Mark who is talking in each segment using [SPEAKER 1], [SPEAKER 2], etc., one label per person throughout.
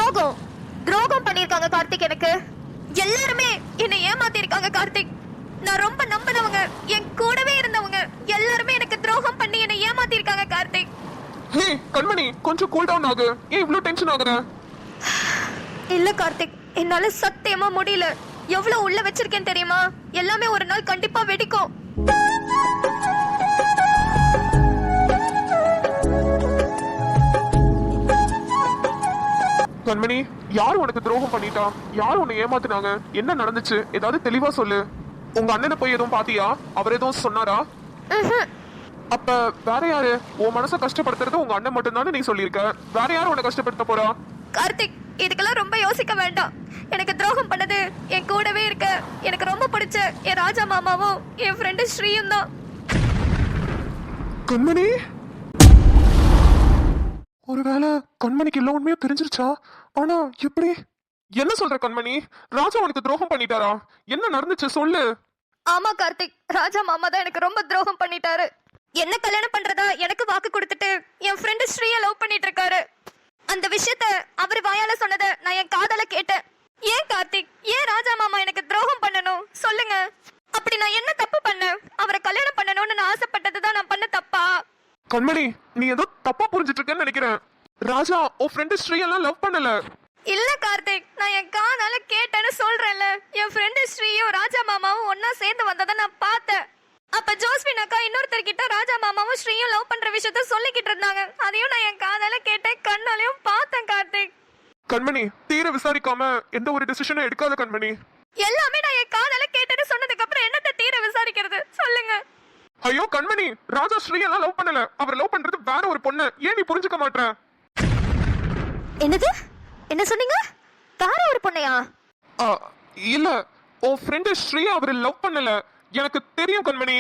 [SPEAKER 1] துரோகம் துரோகம் பண்ணிருக்காங்க கார்த்திக். எனக்கு எல்லாருமே என்னை ஏமாத்தி இருக்காங்க கார்த்திக். நான் ரொம்ப நம்பினவங்க, என் கூடவே இருந்தவங்க எல்லாருமே எனக்கு துரோகம் பண்ணி என்னை ஏமாத்தி இருக்காங்க கார்த்திக்.
[SPEAKER 2] ஹே கண்மணி, கொஞ்சம் கூல் டவுன் ஆகு. ஏன் இவ்ளோ டென்ஷன் ஆகுற?
[SPEAKER 1] இல்ல கார்த்திக், என்னால சத்தியமா முடியல. எவ்வளவு உள்ள வச்சிருக்கேன் தெரியுமா? எல்லாமே ஒரு நாள் கண்டிப்பா வெடிக்கும்.
[SPEAKER 2] கண்மணி, யார் உனக்கு துரோகம் பண்ணிட்டா? யார் உன்னை ஏமாத்துனாங்க? என்ன நடந்துச்சு? ஏதாவது தெளிவா சொல்லு. உங்க அண்ணனை போய் எதுவும் பாத்தியா? அவர் எதுவும் சொன்னாரா? அப்ப வேற யாரு? உன் மனசை கஷ்டப்படுத்துறது உங்க அண்ணன் மட்டும் தானே நீ சொல்லியிருக்க. வேற யாரும் உன்னை கஷ்டப்படுத்த போறா?
[SPEAKER 1] கார்த்திக், இதுக்கெல்லாம் ரொம்ப யோசிக்க வேண்டாம். எனக்கு துரோகம் பண்ணது என் கூடவே இருக்க எனக்கு ரொம்ப பிடிச்ச என் ராஜா மாமாவும் என் ஃப்ரெண்டு ஸ்ரீயும் தான்.
[SPEAKER 2] கண்மணி, ஒருவேளை கண்மணிக்கு எல்லாம் உண்மையா தெரிஞ்சிருச்சா? ஆனா எப்படி? என்ன சொல்ற கண்மணி? ராஜா உனக்கு துரோகம் பண்ணிட்டாரா? என்ன நடந்துச்சு சொல்லு.
[SPEAKER 1] ஆமா கார்த்திக், ராஜா மாமா தான் எனக்கு ரொம்ப துரோகம் பண்ணிட்டாரு. என்ன கல்யாணம் பண்றதா எனக்கு வாக்கு கொடுத்துட்டு என் ஃப்ரெண்டு ஸ்ரீய லவ் பண்ணிட்டு இருக்காரு. அந்த விஷயத்த அவர் வாயால சொன்னத நான் என் காதல கேட்டேன். ஏன் கார்த்திக், ஏன் ராஜா மாமா எனக்கு துரோகம் பண்ணணும் சொல்லுங்க. அப்படி நான் என்ன தப்பு பண்ணேன்? அவரை கல்யாணம் பண்ணணும்னு நான் ஆசைப்பட்டதுதான் நான் பண்ண தப்பா?
[SPEAKER 2] கண்மணி, நீ ஏதோ தப்பா புரிஞ்சிட்டு இருக்கேன்னு நினைக்கிறேன். ராஜா உன் ஃப்ரெண்டு ஸ்ரீ எல்லாம் லவ் பண்ணல.
[SPEAKER 1] இல்ல கார்த்திக், நான் என் காதால கேட்டேன்னு சொல்றேன்ல. என் ஃப்ரெண்டு ஸ்ரீயும் ராஜா மாமாவும் ஒன்னா சேர்ந்து வந்ததை நான் பார்த்தேன். அப்ப ஜோஸ்பின் அக்கா இன்னொருத்தர் கிட்ட ராஜா மாமாவும் ஸ்ரீயும் லவ் பண்ற விஷயத்த சொல்லிக்கிட்டு இருந்தாங்க. அதையும் நான் என் காதால கேட்டேன், கண்ணாலையும் பார்த்தேன் கார்த்திக்.
[SPEAKER 2] கண்மணி, தீர விசாரிக்காம எந்த ஒரு டிசிஷனும் எடுக்காத கண்மணி.
[SPEAKER 1] எல்லாமே நான் என் காதால கேட்டேன்னு சொன்னதுக்கு அப்புறம் என்னத்த தீர விசாரிக்கிறது சொல்லுங்க.
[SPEAKER 2] ஐயோ கண்மணி, ராஜா ஸ்ரீ எல்லாம் லவ் பண்ணல. அவர் லவ் பண்றது வேற ஒரு பொண்ணு. ஏன் நீ புரிஞ்சுக்க மாட்ற?
[SPEAKER 1] என்னது? என்ன சொன்னீங்க? வேற ஒரு பொண்ணையா?
[SPEAKER 2] இல்ல, உன் ஃப்ரெண்டு ஸ்ரீ அவர் லவ் பண்ணல. எனக்கு தெரியும் கண்மணி.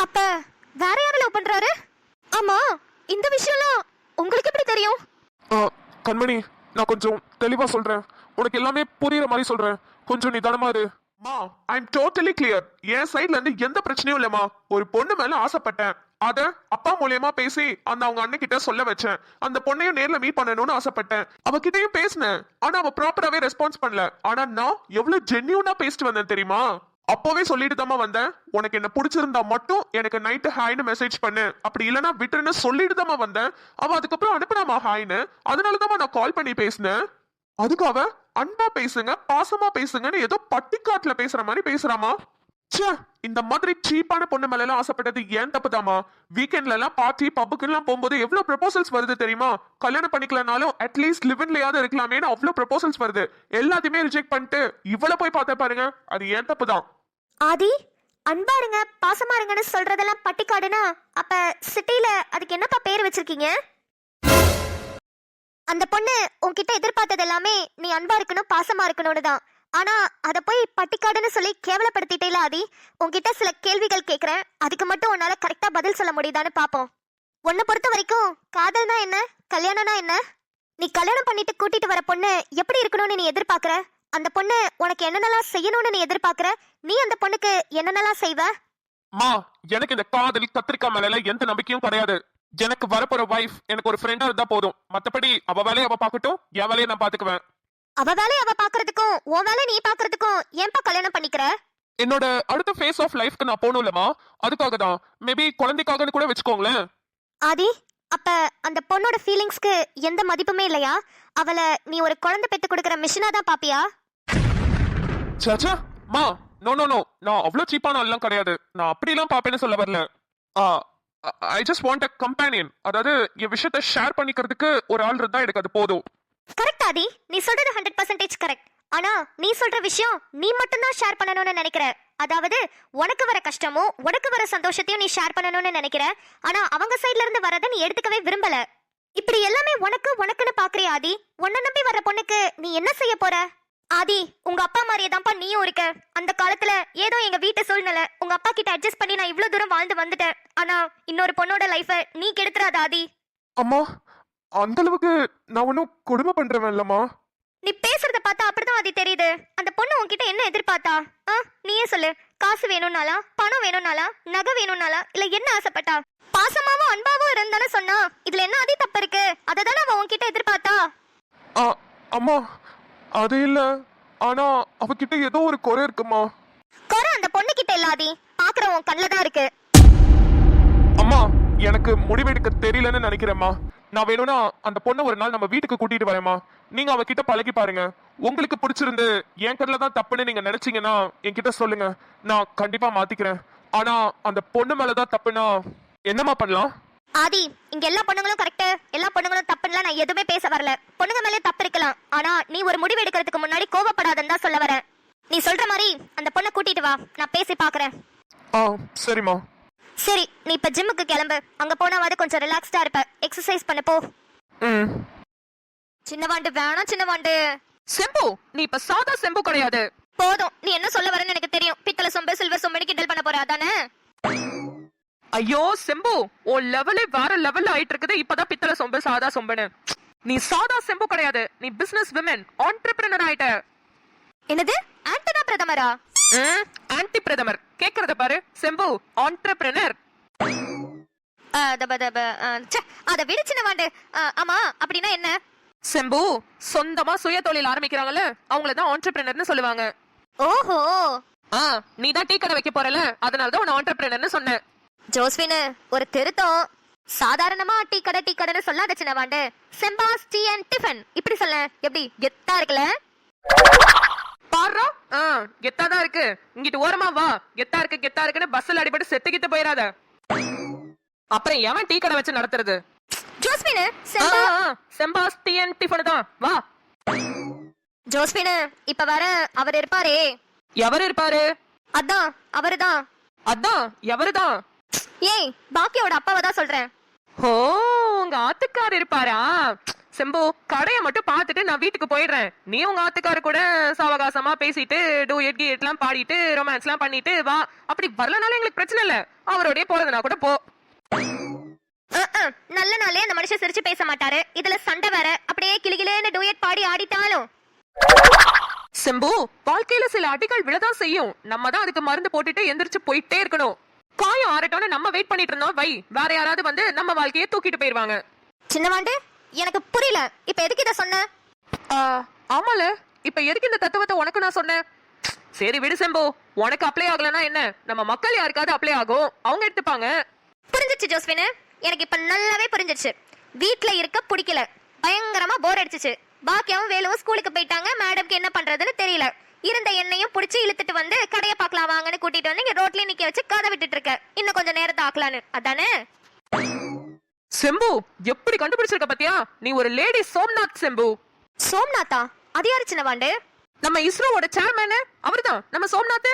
[SPEAKER 1] அப்ப வேற யாரை லவ் பண்றாரு? ஆமா, இந்த விஷயம்லாம் உங்களுக்கு எப்படி தெரியும்?
[SPEAKER 2] கண்மணி, நான் கொஞ்சம் தெளிவா சொல்றேன். உனக்கு எல்லாமே புரியுற மாதிரி சொல்றேன். கொஞ்சம் நிதானமா இரு. மா, ஐம் டோட்டலி கிளியர். என் சைட்ல இருந்து எந்த பிரச்சனையும் இல்லம்மா. ஒரு பொண்ணு மேல ஆசைப்பட்டேன். அத அப்பா மூலியமா பேசி அந்த அவங்க அண்ணன் கிட்ட சொல்ல வச்சேன். அந்த பொண்ணையும் நேர்ல மீட் பண்ணணும்னு ஆசைப்பட்டேன். அவகிட்டயும் பேசினேன். ஆனா அவ ப்ராப்பராவே ரெஸ்பான்ஸ் பண்ணல. ஆனா நான் எவ்வளவு ஜென்யூனா பேசிட்டு வந்தேன் தெரியுமா? அப்பவே சொல்லிட்டு தாமா வந்தேன். உனக்கு என்ன பிடிச்சிருந்தா மட்டும் எனக்கு நைட்டு ஹாய்னு மெசேஜ் பண்ணு, அப்படி இல்லைன்னா விட்டுருன்னு சொல்லிட்டு தாமா வந்தேன். அவ அதுக்கப்புறம் அனுப்புனாமா ஹாய்னு. அதனாலதாமா நான் கால் பண்ணி பேசினேன். அதுக்கு அவ அன்பா பேசுங்க, பாசமா பேசுங்கன்னு ஏதோ பட்டிக்காட்டுல பேசுற மாதிரி பேசுறாமா. ச்சே, இந்த மாதிரி சீப்பான பொண்ணு மேல எல்லாம் ஆசைப்பட்டது ஏன் தப்புதாமா? வீக்கெண்ட்ல எல்லாம் பார்ட்டி பப்புக்கு எல்லாம் போகும்போது எவ்வளவு ப்ரொபோசல்ஸ் வருது தெரியுமா? கல்யாணம் பண்ணிக்கலனாலும் அட்லீஸ்ட் லிவ்ன்லயாவது இருக்கலாமேன்னு அவ்வளவு ப்ரொபோசல்ஸ் வருது. எல்லாத்தையுமே ரிஜெக்ட் பண்ணிட்டு இவ்வளவு போய் பார்த்த பாருங்க. அது ஏன் தப்புதான்.
[SPEAKER 1] ஆதி, அன்பா இருங்க பாசமா இருங்கன்னு சொல்றதெல்லாம் பட்டிக்காடுனா அப்ப சிட்டில அதுக்கு என்னப்பா பேர் வச்சிருக்கீங்க? அந்த பொண்ணு உன்கிட்ட எதிர்பார்த்தது எல்லாமே நீ அன்பா இருக்கணும் பாசமா இருக்கணும்னு தான். ஆனா அத போய் பட்டிக்காடுன்னு சொல்லி கேவலப்படுத்திட்டேல ஆதி. உன்கிட்ட சில கேள்விகள் கேக்குறேன், அதுக்கு மட்டும் உன்னால கரெக்டா பதில் சொல்ல முடியுதான்னு பாப்போம். உன்னை பொறுத்த வரைக்கும் காதல்னா என்ன, கல்யாணம்னா என்ன? நீ கல்யாணம் பண்ணிட்டு கூட்டிட்டு வர பொண்ணு எப்படி இருக்கணும்னு நீ எதிர்பார்க்கற? அந்த பொண்ணு உனக்கு என்னென்னலாம் செய்யணும்னு நீ எதிர்பார்க்கற? நீ அந்த பொண்ணுக்கு என்னென்னலாம் செய்வ?
[SPEAKER 2] மா, எனக்கு இந்த காதல் கத்திரிக்காய் மேல எந்த நம்பிக்கையும் கிடையாது. எனக்கு வரப்போற வைஃப் எனக்கு ஒரு ஃப்ரெண்டா இருந்தா போதும். மத்தபடி அவ வேலையை அவ பாக்கட்டும், என் வேலையை நான் பாத்துக்குவேன்.
[SPEAKER 1] அவ வேலையை அவ பாக்குறதுக்கும் உன் வேலை நீ பாக்குறதுக்கும் ஏன்பா கல்யாணம் பண்ணிக்கிற?
[SPEAKER 2] என்னோட அடுத்த ஃபேஸ் ஆஃப் லைஃப்க்கு நான் போகணும்லமா, அதுக்காக தான். மேபி குழந்தைக்காகன்னு கூட வச்சுக்கோங்களேன்.
[SPEAKER 1] ஆதி, அப்ப அந்த பொண்ணோட ஃபீலிங்ஸ்க்கு எந்த மதிப்புமே இல்லையா? அவளை நீ ஒரு குழந்தை பெத்து கொடுக்கற மிஷினா தான் பாப்பியா?
[SPEAKER 2] சாச்சா மா, நோ நோ நோ, நான் அவ்வளவு சீப்பான ஆள்லாம் கிடையாது. நான் அப்படிலாம் பாப்பேன்னு சொல்ல வரல. I just want a companion. அதாவது என் விஷயத்தை ஷேர் பண்ணிக்கிறதுக்கு ஒரு ஆள் இருந்தா எனக்கு அது போதும்.
[SPEAKER 1] கரெக்ட் ஆதி, நீ சொல்றது 100% கரெக்ட். ஆனா நீ சொல்ற விஷயம் நீ மட்டும் தான் ஷேர் பண்ணணும்னு நினைக்கிற. அதாவது உனக்கு வர கஷ்டமும் உனக்கு வர சந்தோஷத்தையும் நீ ஷேர் பண்ணணும்னு நினைக்கிற. ஆனா அவங்க சைடுல இருந்து வரதை நீ எடுத்துக்கவே விரும்பல. இப்படி எல்லாமே உனக்குன்னு பாக்குறிய ஆதி. உன்னை நம்பி வர பொண்ணுக்கு நீ என்ன செய்ய போற? ஆதி, உங்க அப்பா மாதிரியே தான்ப்பா நீயும் இருக்க. அந்த காலத்துல ஏதோ எங்க வீட்டு சூழ்நிலை உங்க அப்பா கிட்ட அட்ஜஸ்ட் பண்ணி நான் இவ்வளவு தூரம் வாழ்ந்து வந்துட்டேன். ஆனா இன்னொரு பொண்ணோட லைஃப நீ கெடுத்துறாத ஆதி.
[SPEAKER 2] அம்மா, அந்த அளவுக்கு நான் ஒன்னும் கொடுமை பண்றவன் இல்லம்மா.
[SPEAKER 1] நீ பேசுறத பார்த்தா அப்படிதான் ஆதி தெரியுது. அந்த பொண்ணு உன்கிட்ட என்ன எதிர்பார்த்தா? நீயே சொல்லு. காசு வேணும்னாலா, பணம் வேணும்னாலா, நகை வேணும்னாலா, இல்ல என்ன ஆசைப்பட்டா? பாசமாவும் அன்பாவும் இருந்தானே சொன்னா. இதுல என்ன ஆதி தப்பு இருக்கு? அததானே அவன் உன்கிட்ட எதிர்பார்த்தா.
[SPEAKER 2] அம்மா அது இல்ல, ஆனா அவகிட்ட ஏதோ ஒரு குறை இருக்குமா.
[SPEAKER 1] குறை அந்த பொண்ணு கிட்ட இல்லாதி, பாக்குறவன் கண்ணுல தான் இருக்கு.
[SPEAKER 2] அம்மா எனக்கு முடிவெடுக்க தெரியலன்னு நினைக்கிறேம்மா. நான் வேணும்னா அந்த பொண்ணை ஒரு நாள் நம்ம வீட்டுக்கு கூட்டிட்டு வரேம்மா. நீங்க அவகிட்ட பழகி பாருங்க. உங்களுக்கு பிடிச்சிருந்து என் கண்ணுல தான் தப்புன்னு நீங்க நினைச்சீங்கன்னா என்கிட்ட சொல்லுங்க, நான் கண்டிப்பா மாத்திக்கிறேன். ஆனா அந்த பொண்ணு மேலதான் தப்புன்னா என்னம்மா பண்ணலாம்?
[SPEAKER 1] ஆதி, இங்க எல்லா பொண்ணுங்களும் கரெக்ட், எல்லா பொண்ணுங்களும் தப்புன்னு நான் எதுவுமே பேச வரல. பொண்ணுங்க மேலே தப்பு இருக்கலாம், ஆனா நீ ஒரு முடிவு எடுக்கிறதுக்கு முன்னாடி கோவப்படாதன்னு தான் சொல்ல வரேன். நீ சொல்ற மாதிரி அந்த பொண்ணை கூட்டிட்டு வா, நான் பேசி பாக்குறேன்.
[SPEAKER 2] சரிம்மா.
[SPEAKER 1] சரி, நீ இப்ப ஜிம்முக்கு கிளம்பு. அங்க போனாவது கொஞ்சம் ரிலாக்ஸ்டா இருப்ப. எக்ஸசைஸ் பண்ண போ. சின்னவாண்டு வேணாம் சின்னவாண்டு.
[SPEAKER 3] செம்பு, நீ இப்ப சாதா செம்பு கிடையாது.
[SPEAKER 1] போதும், நீ என்ன சொல்ல வரேன்னு எனக்கு தெரியும். பித்தளை சொம்பு சில்வர் சொம்பு கிண்டல் பண்ண போற அதானே?
[SPEAKER 3] ஐயோ செம்பு, ஓ லெவலே வேற லெவல்ல ஆயிட்டு இருக்குது. இப்பதான் பித்தளை சொம்பு சாதா சொம்புன்னு. நீ சாதா செம்பு கிடையாது, நீ பிசினஸ் விமன் ஆண்டர்பிரினர் ஆயிட்ட.
[SPEAKER 1] என்னது? ஆண்டனா பிரதமரா?
[SPEAKER 3] ஆன்டி பிரதமர் கேக்குறத பாரு. செம்பு ஆண்டர்பிரினர்.
[SPEAKER 1] அத விடு சின்னவாண்டு. ஆமா, அப்படின்னா என்ன?
[SPEAKER 3] செம்பு, சொந்தமா சுய தொழில் ஆரம்பிக்கிறாங்கல்ல, அவங்களதான் ஆண்டர்பிரினர்னு சொல்லுவாங்க.
[SPEAKER 1] ஓஹோ,
[SPEAKER 3] நீ தான் டீ கடை வைக்க போறல, அதனாலதான் உன்னை ஆண்டர்பிரினர்னு சொன்னேன்.
[SPEAKER 1] ஜோஸ்வின், ஒரு திருத்தம். சாதாரணமா டீ கடைன்னு சொல்லாத சின்னவாண்டு. செம்பாஸ் டீ அண்ட் டிஃபன் இப்படி சொல்ல. எப்படி கெத்தா இருக்குல்ல?
[SPEAKER 3] பாரா, கெத்தாதான் இருக்கு. இங்கிட்டு ஓரமா வா. கெத்தா இருக்குன்னு பஸ்ல அடிபட்டு செத்துக்கிட்டு போயிடாத. அப்புறம் எவன் டீ கடை வச்சு நடத்துறது?
[SPEAKER 1] ஜோஸ்வின்,
[SPEAKER 3] செம்பாஸ் டீ அண்ட் டிஃபன் தான். வா
[SPEAKER 1] ஜோஸ்வின், இப்ப வர அவர் இருப்பாரே.
[SPEAKER 3] எவர் இருப்பாரு?
[SPEAKER 1] அதான் அவருதான்.
[SPEAKER 3] அதான் எவருதான்?
[SPEAKER 1] ஏய், பாக்கியோட அப்பாவை தான் சொல்றேன்.
[SPEAKER 3] ஓ, உங்க ஆத்துக்கார் இருப்பாரா? செம்பு, கடைய மட்டும் பார்த்துட்டு நான் வீட்டுக்கு போயிடுறேன். நீ உங்க ஆத்துக்காரு கூட சாவகாசமா பேசிட்டு டூயட் கீட்லாம் பாடிட்டு ரொமான்ஸ்லாம் பண்ணிட்டு வா. அப்படி வரலனாலும் எங்களுக்கு பிரச்சனை இல்ல, அவரோடய போறதுனா கூட போ.
[SPEAKER 1] நல்ல நாளே அந்த மனுஷன் சிரிச்சு பேச மாட்டாரு, இதுல சண்டை வேற. அப்படியே கிளிகிலேன்னு டூயட் பாடி ஆடிட்டாலும்.
[SPEAKER 3] செம்பு, வாழ்க்கையில சில அடிகள் விழதான் செய்யும். நம்ம தான் அதுக்கு மருந்து போட்டுட்டு எந்திரிச்சு போயிட்டே இருக்கணும். காயம் ஆறட்டோன்னு நம்ம வெயிட் பண்ணிட்டு இருந்தோம் வை, வேற யாராவது வந்து நம்ம வாழ்க்கையை தூக்கிட்டு போயிருவாங்க.
[SPEAKER 1] சின்னவாண்டு, எனக்கு புரியல. இப்ப எதுக்கு இத சொன்ன?
[SPEAKER 3] ஆமால, இப்ப எதுக்கு இந்த தத்துவத்தை உனக்கு நான் சொன்னேன்? சரி விடு செம்பு, உனக்கு அப்ளை ஆகலன்னா என்ன, நம்ம மக்கள் யாருக்காவது அப்ளை ஆகும், அவங்க எடுத்துப்பாங்க.
[SPEAKER 1] புரிஞ்சிச்சு ஜோஸ்வின், எனக்கு இப்ப நல்லாவே புரிஞ்சிச்சு. வீட்ல இருக்க பிடிக்கல, பயங்கரமா போர் அடிச்சிச்சு. பாக்கியாவும் வேலுவும் ஸ்கூலுக்கு போயிட்டாங்க. மேடம்க்கு என்ன பண்றதுன்னு தெரியல. இருந்த எண்ணெயும் புடிச்சு இழுத்துட்டு வந்து கடையை பார்க்கலாம் வாங்கன்னு கூட்டிட்டு வந்து இங்க ரோட்லயே நிக்க வச்சு கதை விட்டுட்டு இருக்க. இன்னும் கொஞ்சம் நேரத்தை ஆக்கலான்னு அதானே?
[SPEAKER 3] செம்பு, எப்படி கண்டுபிடிச்சிருக்க பாத்தியா? நீ ஒரு லேடி சோம்நாத். செம்பு
[SPEAKER 1] சோம்நாத்தா? அது யாரு சின்னவாண்டு?
[SPEAKER 3] நம்ம இஸ்ரோவோட சேர்மேன் அவர்தான், நம்ம சோம்நாத்.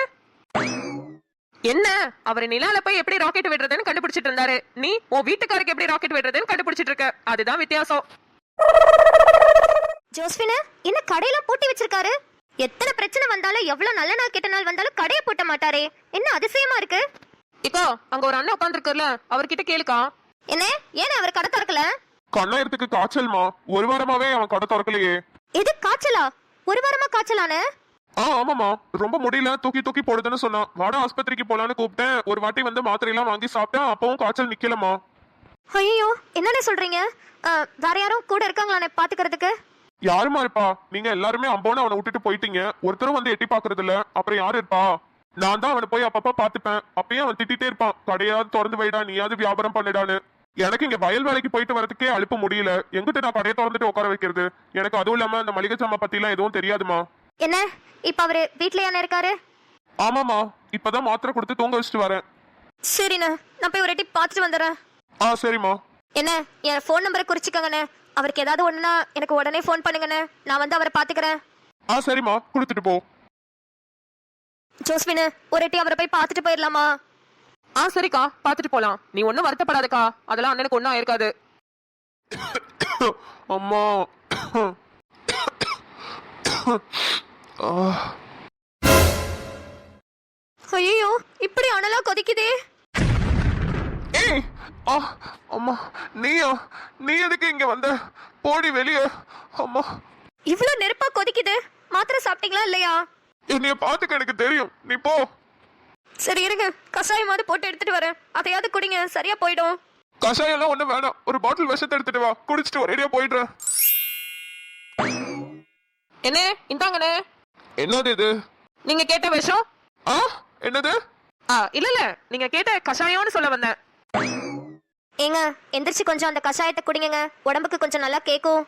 [SPEAKER 3] என்ன, அவர் நிலால போய் எப்படி ராக்கெட் விடுறதுன்னு கண்டுபிடிச்சிட்டு இருந்தாரு. நீ உன் வீட்டுக்காருக்கு எப்படி ராக்கெட் விடுறதுன்னு கண்டுபிடிச்சிட்டு இருக்க. அதுதான் வித்தியாசம்.
[SPEAKER 1] ஜோஸ்வின், என்ன கடையெல்லாம் பூட்டி வச்சிருக்காரு? எத்தனை பிரச்சனை வந்தாலும் எவ்வளவு நல்ல நாள் கெட்ட நாள் வந்தாலும் கடையை பூட்ட மாட்டாரே, என்ன அதிசயமா இருக்கு.
[SPEAKER 3] இப்போ அங்க ஒரு அண்ணன் உட்காந்துருக்குல்ல, அவர்கிட்ட கேளுக்கா.
[SPEAKER 1] என்ன, ஏன் அவர் கடை திறக்கல?
[SPEAKER 2] கண்ணாயிரத்துக்கு காய்ச்சல்மா, ஒரு வாரமாவே அவன் கடை திறக்கலையே.
[SPEAKER 1] இது காய்ச்சலா? ஒரு வாரமா காய்ச்சலானே?
[SPEAKER 2] ஆமாமா, ரொம்ப முடியல, தூக்கி போடுதுன்னு சொன்னான். வாட ஆஸ்பத்திரிக்கு போலான்னு கூப்பிட்டேன். ஒரு வாட்டி வந்து மாத்திரை எல்லாம் வாங்கி சாப்பிட்டேன், அப்பவும் காய்ச்சல் நிக்கலமா.
[SPEAKER 1] ஐயோ, என்னன்னு சொல்றீங்க? வேற யாரும் கூட இருக்காங்களானே பாத்துக்கிறதுக்கு?
[SPEAKER 2] யாருமா இருப்பா? நீங்க எல்லாருமே அம்போன்னு அவனை விட்டுட்டு போயிட்டீங்க. ஒருத்தரும் வந்து எட்டி பாக்குறது இல்ல, அப்புறம் யாரு இருப்பா? நான் தான் அவனை போய் அப்பப்ப பாத்துப்பேன். அப்பயும் அவன் திட்டிட்டே இருப்பான், கடையாவது திறந்து வைடா, நீயாவது வியாபாரம் பண்ணிடான்னு. எனக்கு இங்க வயல் வேலைக்கு போயிட்டு வரதுக்கே அழுப்ப முடியல. எங்கிட்ட நான் கடையை திறந்துட்டு உட்கார வைக்கிறது? எனக்கு அதுவும் இல்லாம அந்த மளிகை சாமா பத்தி எல்லாம் எதுவும் தெரியாதுமா.
[SPEAKER 1] என்ன, இப்ப அவரு வீட்லயானே இருக்காரு?
[SPEAKER 2] ஆமாமா, இப்பதான் மாத்திரை கொடுத்து தூங்க வச்சுட்டு வரேன்.
[SPEAKER 1] சரிண்ணா, நான் போய் ஒரு எட்டி பாத்துட்டு வந்துடுறேன்.
[SPEAKER 2] சரிம்மா.
[SPEAKER 1] என்ன, என் போன் நம்பரை குறிச்சுக்கங்கண்ணே. அவருக்கு ஏதாவது ஒண்ணுனா எனக்கு உடனே போன் பண்ணுங்கண்ணே, நான் வந்து அவரை பாத்துக்கிறேன்.
[SPEAKER 2] சரிம்மா, கொடுத்துட்டு போ.
[SPEAKER 1] ஜோஸ்வின், ஒரு எட்டி அவரை போய் பாத்துட்டு போயிடலாமா?
[SPEAKER 3] சரிக்கா, பாத்துட்டு போலாம். நீ ஒன்னும் வருத்தப்படாதக்கா, அதெல்லாம் அண்ணனுக்கு ஒன்னும் ஆயிருக்காது.
[SPEAKER 2] அம்மா.
[SPEAKER 1] ஐயோ, இப்படி அனலா கொதிக்குதே.
[SPEAKER 2] ஏய், அம்மா, நீ எதுக்கு இங்க வந்த? போடி வெளியே. அம்மா,
[SPEAKER 1] இவ்வளவு நெருப்பா கொதிக்குது. மாத்திரை சாப்பிட்டீங்களா இல்லையா?
[SPEAKER 2] என்னைய பாத்துக்க எனக்கு தெரியும், நீ போ.
[SPEAKER 1] சரி இருங்க, கஷாயமாவது போட்டு எடுத்துட்டு வரேன். அதையாவது குடிங்க, சரியா போயிடும்.
[SPEAKER 2] கஷாயம் எல்லாம் ஒண்ணும் வேணாம், ஒரு பாட்டில் விஷத்தை எடுத்துட்டு வா, குடிச்சிட்டு ஒரேடியா போயிடுறேன்.
[SPEAKER 3] என்ன இந்தாங்கண்ணே.
[SPEAKER 2] என்னது இது?
[SPEAKER 3] நீங்க கேட்ட விஷம்.
[SPEAKER 2] ஆ என்னது?
[SPEAKER 3] இல்ல இல்ல, நீங்க கேட்ட கஷாயம்னு சொல்ல வந்தேன்.
[SPEAKER 1] ஏங்க எந்திரிச்சு கொஞ்சம் அந்த கஷாயத்தை குடிங்க, உடம்புக்கு கொஞ்சம் நல்லா கேக்கும்.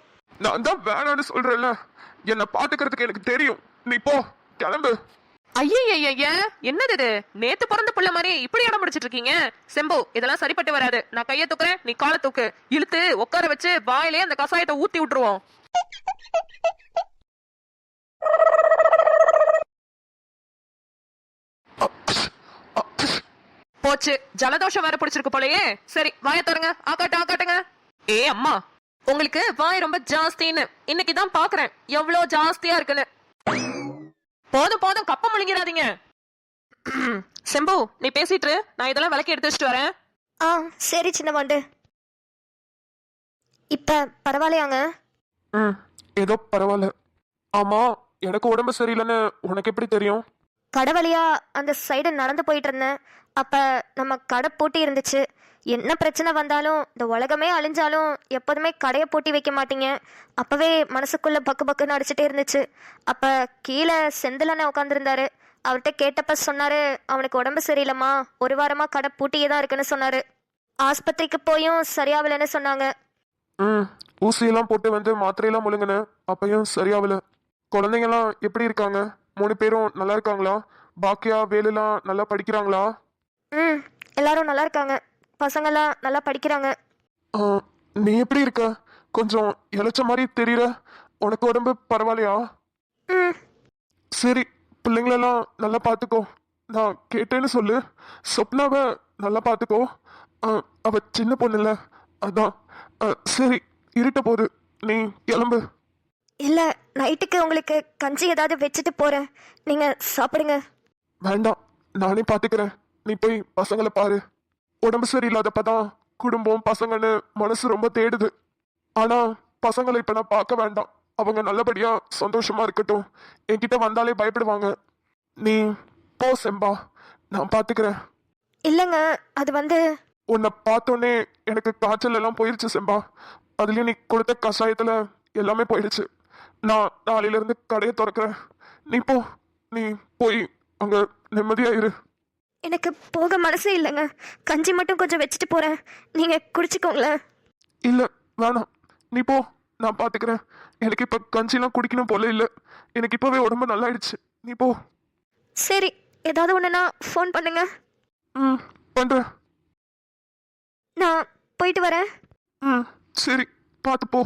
[SPEAKER 2] நான் தான் வேணான்னு சொல்றேன்ல. என்ன பாத்துக்கிறதுக்கு எனக்கு தெரியும். நீ போ, கிளம்பு.
[SPEAKER 3] ஐயய்ய, என்னது இது? நேத்து பிறந்த புள்ள மாதிரி இப்படி இடம் முடிச்சிட்டு இருக்கீங்க. செம்பு, இதெல்லாம் சரிப்பட்டு வராது. நான் கையை தூக்குறேன், நீ காலை தூக்கு. இழுத்து உட்கார வச்சு வாயிலே அந்த கஷாயத்தை ஊத்தி விட்டுருவோம். போச்சு, ஜலதோஷம் வேற பிடிச்சிருக்கு போலயே. சரி, வாயை தருங்க. ஆக்காட்டுங்க. ஏ அம்மா, உங்களுக்கு வாய் ரொம்ப ஜாஸ்தின்னு இன்னைக்குதான் பாக்குறேன் எவ்வளவு ஜாஸ்தியா இருக்குன்னு. போதும் கப்ப முழுங்கிறாதீங்க. செம்பு, நீ பேசிட்டு நான் இதெல்லாம் விளக்கி எடுத்து வச்சுட்டு வரேன்.
[SPEAKER 1] ஆ சரி சின்னவாண்டு. இப்ப பரவாயில்லையாங்க?
[SPEAKER 2] ஏதோ பரவாயில்ல. ஆமா, எனக்கு உடம்பு சரியில்லைன்னு உனக்கு எப்படி தெரியும்?
[SPEAKER 1] கடை வழியா அந்த சைடு நடந்து போயிட்டு இருந்தேன். அப்ப நம்ம கடை பூட்டி இருந்துச்சு. என்ன பிரச்சனை வந்தாலும் இந்த உலகமே அழிஞ்சாலும் எப்போதுமே கடையை பூட்டி வைக்க மாட்டீங்க. அப்பவே மனசுக்குள்ள பக்கு பக்குன்னு அடிச்சுட்டே இருந்துச்சு. அப்ப கீழே செந்திலனை உட்காந்துருந்தாரு. அவர்கிட்ட கேட்டப்ப சொன்னாரு, அவனுக்கு உடம்பு சரியில்லைம்மா, ஒரு வாரமா கடை பூட்டியே தான் இருக்குன்னு சொன்னாரு. ஆஸ்பத்திரிக்கு போயும் சரியாகலன்னு சொன்னாங்க.
[SPEAKER 2] ஊசியெல்லாம் போட்டு வந்து மாத்திரையெல்லாம் முழுங்கின, அப்பயும் சரியாகல. குழந்தைங்கலாம் எப்படி இருக்காங்க? 3 பேரும் நல்லா இருக்காங்களா? பாக்கியா வேலுலாம் நல்லா படிக்கிறாங்களா?
[SPEAKER 1] எல்லாரும் நல்லா இருக்காங்க. பசங்கெல்லாம் நல்லா படிக்கிறாங்க.
[SPEAKER 2] நீ எப்படி இருக்க? கொஞ்சம் இளைச்ச மாதிரி தெரியற. உனக்கு உடம்பு பரவாயில்லையா? சரி, பிள்ளைங்களெல்லாம் நல்லா பார்த்துக்கோ. நான் கேட்டேன்னு சொல்லு. சொப்னாவை நல்லா பார்த்துக்கோ. அவ சின்ன பொண்ணுல்ல, அதான். சரி, இருட்ட போகுது, நீ கிளம்பு.
[SPEAKER 1] இல்ல, நைட்டுக்கு உங்களுக்கு கஞ்சி ஏதாவது வச்சுட்டு போறேன், நீங்க சாப்பிடுங்க.
[SPEAKER 2] வேண்டாம், நானே பார்த்துக்கிறேன். நீ போய் பசங்களை பாரு. உடம்பு சரியில்லாதப்பதான் குடும்பம் பசங்கன்னு மனசு ரொம்ப தேடுது. ஆனா பசங்களை இப்ப நான் பார்க்க வேண்டாம். அவங்க நல்லபடியா சந்தோஷமா இருக்கட்டும். என்கிட்ட வந்தாலே பயப்படுவாங்க. நீ போ செம்பா, நான் பார்த்துக்கிறேன்.
[SPEAKER 1] இல்லைங்க, அது வந்து
[SPEAKER 2] உன்னை பார்த்தோன்னே எனக்கு காய்ச்சல் எல்லாம் போயிருச்சு செம்பா. அதுலயும் நீ கொடுத்த கஷாயத்துல எல்லாமே போயிடுச்சு. நான் நாளையில இருந்து கடையை திறக்கிறேன். நீ போ, நீ போய் அங்க நிம்மதியா இரு.
[SPEAKER 1] எனக்கு போக மனசே இல்லைங்க. கஞ்சி மட்டும் கொஞ்சம் வச்சுட்டு போறேன், நீங்க குடிச்சுக்கோங்களேன்.
[SPEAKER 2] இல்ல வேணாம், நீ போ, நான் பாத்துக்கிறேன். எனக்கு இப்ப கஞ்சிலாம் குடிக்கணும் போல இல்ல. எனக்கு இப்பவே உடம்பு நல்லாயிடுச்சு. நீ போ.
[SPEAKER 1] சரி, ஏதாவது ஒண்ணுனா ஃபோன் பண்ணுங்க.
[SPEAKER 2] பண்றேன்.
[SPEAKER 1] நான் போயிட்டு வரேன்.
[SPEAKER 2] சரி, பார்த்து போ.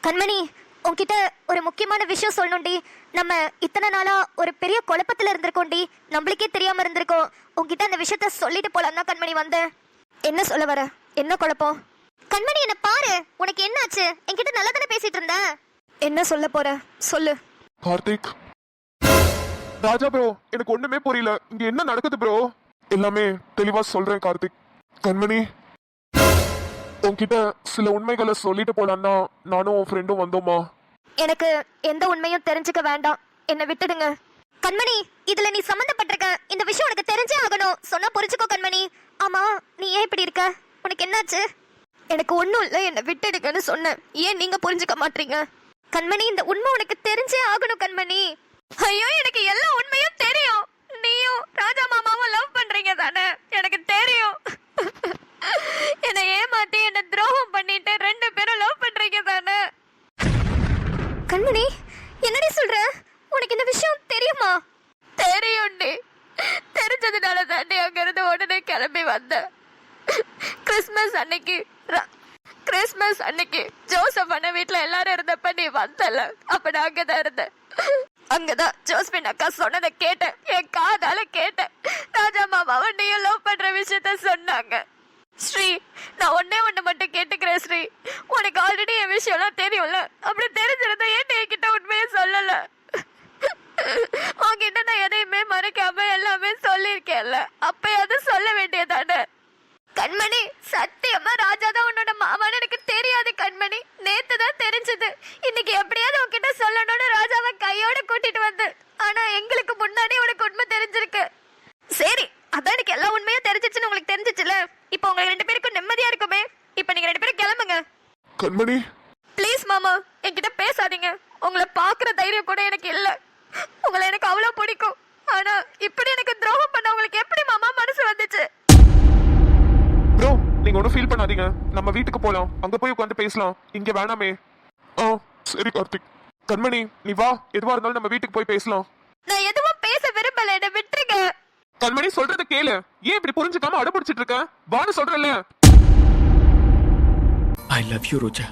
[SPEAKER 1] கண்மணி, உன்கிட்ட ஒரு முக்கியமான விஷயம் சொல்லணும்டி. நம்ம இத்தனை நாளா ஒரு பெரிய குழப்பத்துல இருந்திருக்கோம்டி, நம்மளுக்கே தெரியாம இருந்திருக்கோம். உன்கிட்ட அந்த விஷயத்த சொல்லிட்டு போலாம் தான் கண்மணி வந்தேன். என்ன சொல்ல வர? என்ன குழப்பம்? கண்மணி என்ன பாரு, உனக்கு என்னாச்சு? என்கிட்ட நல்லா தானே பேசிட்டு இருந்த. என்ன சொல்ல போற சொல்லு.
[SPEAKER 2] கார்த்திக், ராஜா ப்ரோ, எனக்கு ஒண்ணுமே புரியல. இங்க என்ன நடக்குது ப்ரோ? எல்லாமே தெளிவா சொல்றேன் கார்த்திக். கண்மணி, உன்கிட்ட சில உண்மைகளை சொல்லிட்டு போலான்னா நானும் உன் ஃப்ரெண்டும் வந்தோமா.
[SPEAKER 1] எனக்கு எந்த உண்மையும் தெரிஞ்சுக்க வேண்டாம், என்ன விட்டுடுங்க. கண்மணி, இதுல நீ சம்பந்தப்பட்டிருக்க. இந்த விஷயம் உனக்கு தெரிஞ்சே ஆகணும். சொன்னா புரிஞ்சுக்கோ கண்மணி. ஆமா, நீ ஏன் இப்படி இருக்க? உனக்கு என்னாச்சு? எனக்கு ஒண்ணும் இல்ல, என்ன விட்டுடுங்கன்னு சொன்னேன். ஏன் நீங்க புரிஞ்சுக்க மாட்டீங்க? கண்மணி, இந்த உண்மை உனக்கு தெரிஞ்சே ஆகணும் கண்மணி. ஐயோ, எனக்கு எல்லா உண்மையும் தெரியும். நீயும் ராஜா மாமாவும் லவ் பண்றீங்க தானே? எனக்கு தெரியும். என்னை ஏமாத்தி என்ன துரோகம் பண்ணிட்டு 2 பேரும் லவ் பண்றீங்க தானே? கண்மணி, என்னடி சொல்ற? உனக்கு இந்த விஷயம் தெரியுமா? தெரியும்டி. தெரிஞ்சதுனால தாண்டி அங்க இருந்து உடனே கிளம்பி வந்தேன். கிறிஸ்மஸ் அன்னைக்கு ஜோசப் அண்ணன் வீட்டுல எல்லாரும் இருந்தப்ப நீ வந்தல, அப்ப நான் அங்கதான் இருந்தேன். அங்கதான் ஜோஸ்பின் அக்கா சொன்னதை கேட்டேன், என் காதால கேட்டேன். ராஜா மாமாவை நீயும் லவ் பண்ற விஷயத்த சொன்னாங்க. ஸ்ரீ, நான் ஒண்ணு மட்டும் கேட்டுக்கிறேன் ஸ்ரீ. உனக்கு ஆல்ரெடி என் விஷயம்லாம் தெரியும்ல. அப்படி தெரிஞ்சிருந்தா ஏன் என்கிட்ட உண்மையை சொல்லல? உன்கிட்ட நான் எதையுமே மறைக்காம எல்லாமே சொல்லியிருக்கேன்ல, அப்பயாவது சொல்ல வேண்டியதானே? கண்மணி, சத்தியமா ராஜா தான் உன்னோட மாமான்னு எனக்கு தெரியாது கண்மணி. நேத்து தான் தெரிஞ்சது. இன்னைக்கு எப்படியாவது உன்கிட்ட சொல்லணும்னு ராஜாவை கையோட கூட்டிட்டு வந்து, ஆனா எங்களுக்கு முன்னாடி உனக்கு உண்மை தெரிஞ்சிருக்கு. சரி, அதான் எனக்கு எல்லா உண்மையும் தெரிஞ்சிச்சுன்னு உங்களுக்கு
[SPEAKER 2] கண்மணி
[SPEAKER 4] ப்ளீஸ் மாமா என்கிட்ட பேசாதீங்க. உங்களை பாக்குற தைரியம் கூட எனக்கு இல்ல. உங்களை எனக்கு அவ்வளவு பிடிக்கும். ஆனா இப்படி எனக்கு துரோகம் பண்ண உங்களுக்கு எப்படி மாமா மனசு வந்துச்சு?
[SPEAKER 2] ப்ரோ நீங்க ஒன்றும் ஃபீல் பண்ணாதீங்க. நம்ம வீட்டுக்கு போலாம், அங்க போய் உட்காந்து பேசலாம். இங்க வேணாமே. ஆ சரி கார்த்திக். கண்மணி நீ வா, எதுவா இருந்தாலும் நம்ம வீட்டுக்கு போய் பேசலாம்.
[SPEAKER 4] நான் எதுவும் பேச விரும்பல, என்ன விட்டுருங்க.
[SPEAKER 2] கண்மணி சொல்றத கேளு. ஏன் இப்படி புரிஞ்சுக்காம அடப்பிடிச்சிட்டு இருக்க? வான்னு சொல்றேன்.
[SPEAKER 5] I love you, Roja.